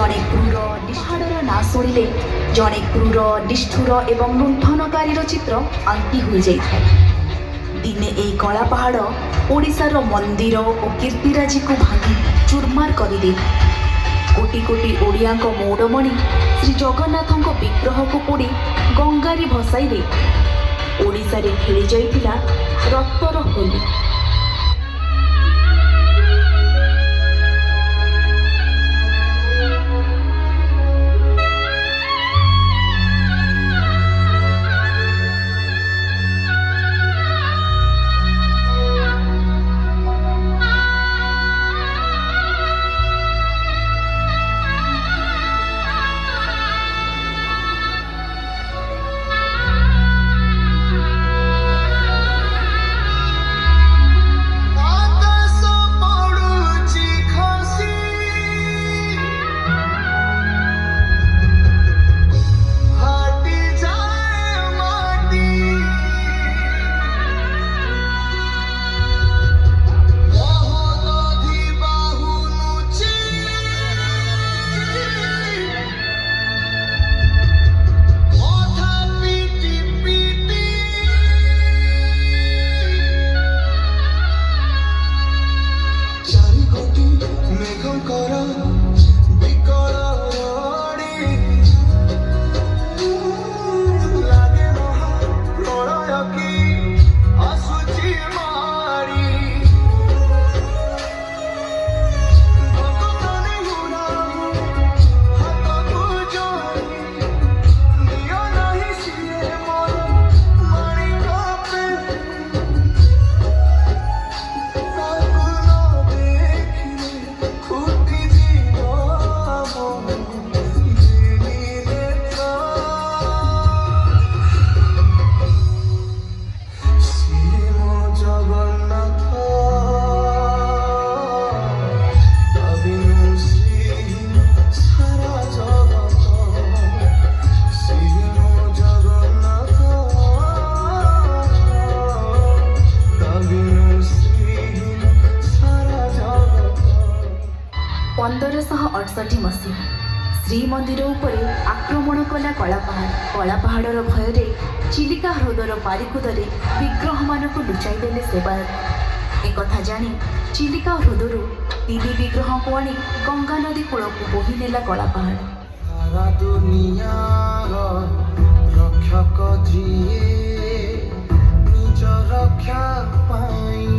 ଜଣେ କ୍ରୂର ନିଷ୍ଠାର ନାଁ ଶୁଣିଲେ ଜଣେ କ୍ରୂର ନିଷ୍ଠୁର ଏବଂ ଲୁଣ୍ଠନକାରୀର ଚିତ୍ର ଆଙ୍କି ହୋଇଯାଇଥାଏ। ଦିନେ ଏହି କଳା ପାହାଡ଼ ଓଡ଼ିଶାର ମନ୍ଦିର ଓ କୀର୍ତ୍ତିରାଜିକୁ ଭାଙ୍ଗି ଚୁରମାର କରିଦେଇ କୋଟି କୋଟି ଓଡ଼ିଆଙ୍କ ମୌଡ଼ମଣି ଶ୍ରୀ ଜଗନ୍ନାଥଙ୍କ ବିଗ୍ରହକୁ ପୋଡ଼ି ଗଙ୍ଗାରେ ଭସାଇ ଦେଇ ଓଡ଼ିଶାରେ ଖେଳି ଯାଇଥିଲା ରକ୍ତର ହୋଲି। ମସିହା ଶ୍ରୀମନ୍ଦିର ଉପରେ ଆକ୍ରମଣ କଲା କଳାପାହାଡ଼ର ଭୟରେ ଚିଲିକା ହ୍ରଦର ପାରିକୁଦରେ ବିଗ୍ରହମାନଙ୍କୁ ଲୁଚାଇ ଦେଲେ ସେବାୟତ। ଏକଥା ଜାଣି ଚିଲିକା ହ୍ରଦରୁ 3 ବିଗ୍ରହକୁ ଆଣି ଗଙ୍ଗା ନଦୀ କୂଳକୁ ବୋହି ନେଲା କଳାପାହାଡ଼। ସାରା ଦୁନିଆର ରକ୍ଷକ ଯିଏ ନିଜ ରକ୍ଷା ପାଇଁ